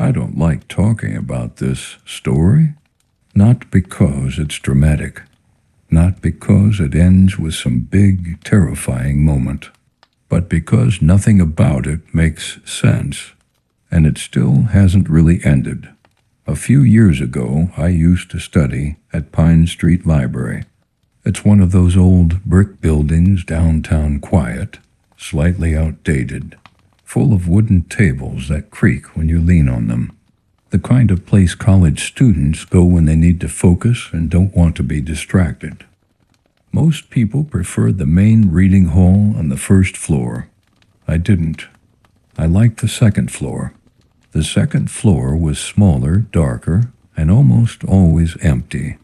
I don't like talking about this story, not because it's dramatic, not because it ends with some big, terrifying moment, but because nothing about it makes sense, and it still hasn't really ended. A few years ago, I used to study at Pine Street Library. It's one of those old brick buildings, downtown quiet, slightly outdated, full of wooden tables that creak when you lean on them. The kind of place college students go when they need to focus and don't want to be distracted. Most people preferred the main reading hall on the first floor. I didn't. I liked the second floor. The second floor was smaller, darker, and almost always empty.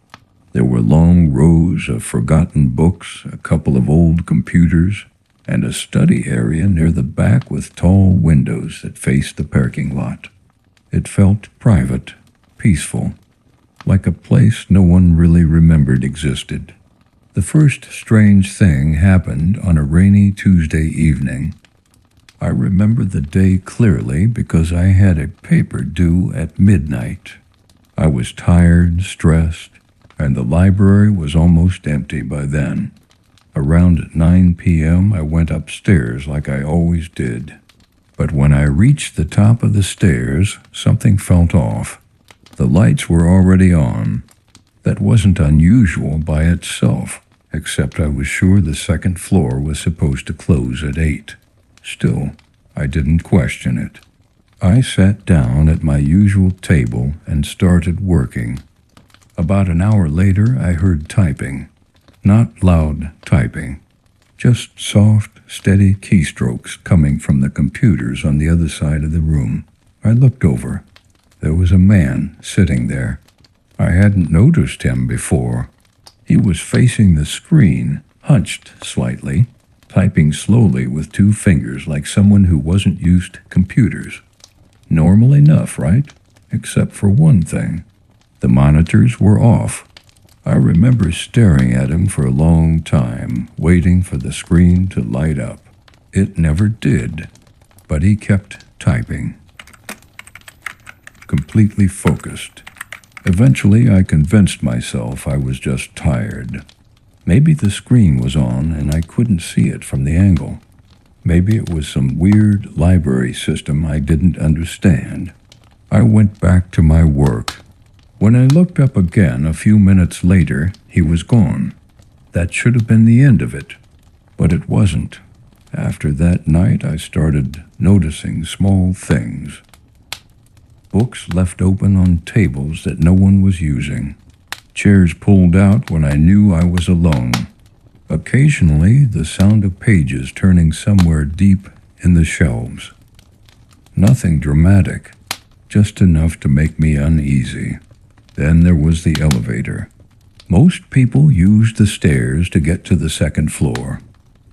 There were long rows of forgotten books, a couple of old computers, and a study area near the back with tall windows that faced the parking lot. It felt private, peaceful, like a place no one really remembered existed. The first strange thing happened on a rainy Tuesday evening. I remember the day clearly because I had a paper due at midnight. I was tired, stressed, and the library was almost empty by then. Around 9 p.m., I went upstairs like I always did. But when I reached the top of the stairs, something felt off. The lights were already on. That wasn't unusual by itself, except I was sure the second floor was supposed to close at 8. Still, I didn't question it. I sat down at my usual table and started working. About an hour later, I heard typing. Not loud typing, just soft, steady keystrokes coming from the computers on the other side of the room. I looked over. There was a man sitting there. I hadn't noticed him before. He was facing the screen, hunched slightly, typing slowly with 2 fingers like someone who wasn't used to computers. Normal enough, right? Except for one thing. The monitors were off. I remember staring at him for a long time, waiting for the screen to light up. It never did, but he kept typing. Completely focused. Eventually, I convinced myself I was just tired. Maybe the screen was on and I couldn't see it from the angle. Maybe it was some weird library system I didn't understand. I went back to my work. When I looked up again a few minutes later, he was gone. That should have been the end of it, but it wasn't. After that night, I started noticing small things. Books left open on tables that no one was using. Chairs pulled out when I knew I was alone. Occasionally, the sound of pages turning somewhere deep in the shelves. Nothing dramatic, just enough to make me uneasy. Then there was the elevator. Most people used the stairs to get to the second floor.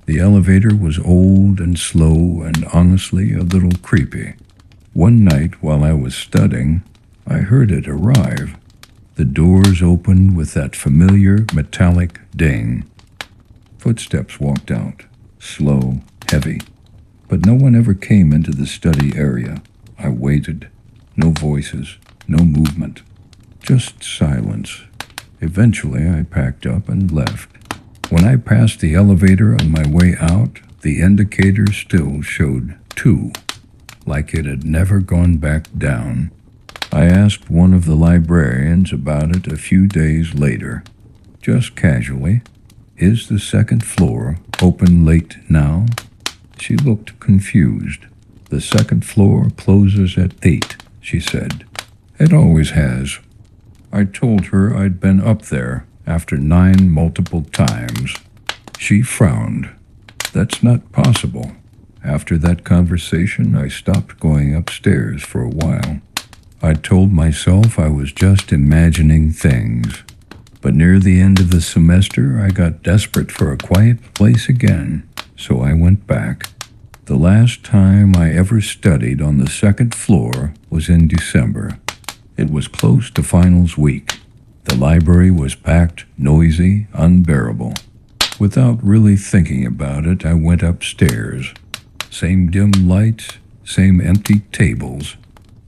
The elevator was old and slow and honestly a little creepy. One night while I was studying, I heard it arrive. The doors opened with that familiar metallic ding. Footsteps walked out, slow, heavy. But no one ever came into the study area. I waited. No voices, no movement. Just silence. Eventually, I packed up and left. When I passed the elevator on my way out, the indicator still showed 2, like it had never gone back down. I asked one of the librarians about it a few days later, just casually. Is the second floor open late now? She looked confused. The second floor closes at 8, she said. It always has. I told her I'd been up there after 9 multiple times. She frowned. That's not possible. After that conversation, I stopped going upstairs for a while. I told myself I was just imagining things. But near the end of the semester, I got desperate for a quiet place again, so I went back. The last time I ever studied on the second floor was in December. It was close to finals week. The library was packed, noisy, unbearable. Without really thinking about it, I went upstairs. Same dim lights, same empty tables,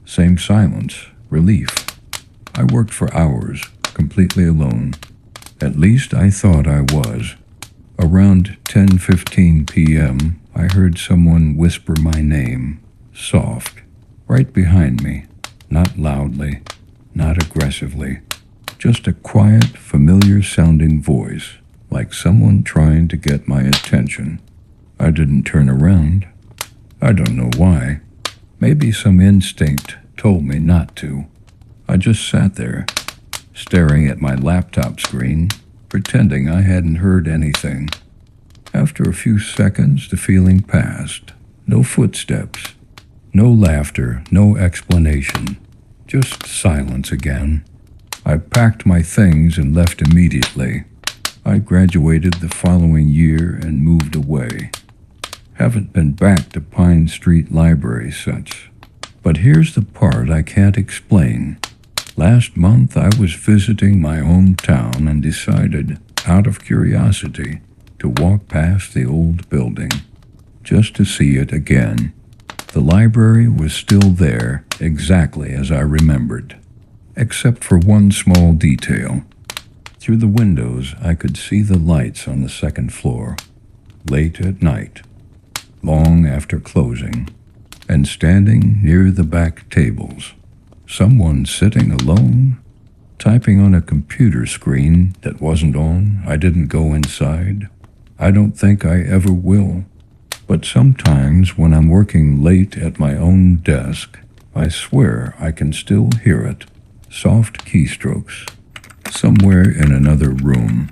Same silence, relief. I worked for hours, completely alone. At least I thought I was. Around 10:15 p.m., I heard someone whisper my name, soft, right behind me. Not loudly, not aggressively. Just a quiet, familiar-sounding voice, like someone trying to get my attention. I didn't turn around. I don't know why. Maybe some instinct told me not to. I just sat there, staring at my laptop screen, pretending I hadn't heard anything. After a few seconds, the feeling passed. No footsteps, no laughter, no explanation. Just silence again. I packed my things and left immediately. I graduated the following year and moved away. Haven't been back to Pine Street Library since. But here's the part I can't explain. Last month I was visiting my hometown and decided, out of curiosity, to walk past the old building, just to see it again. The library was still there, exactly as I remembered, except for one small detail. Through the windows I could see the lights on the second floor, late at night, long after closing, and standing near the back tables. Someone sitting alone, typing on a computer screen that wasn't on. I didn't go inside. I don't think I ever will. But sometimes when I'm working late at my own desk, I swear I can still hear it. Soft keystrokes. Somewhere in another room.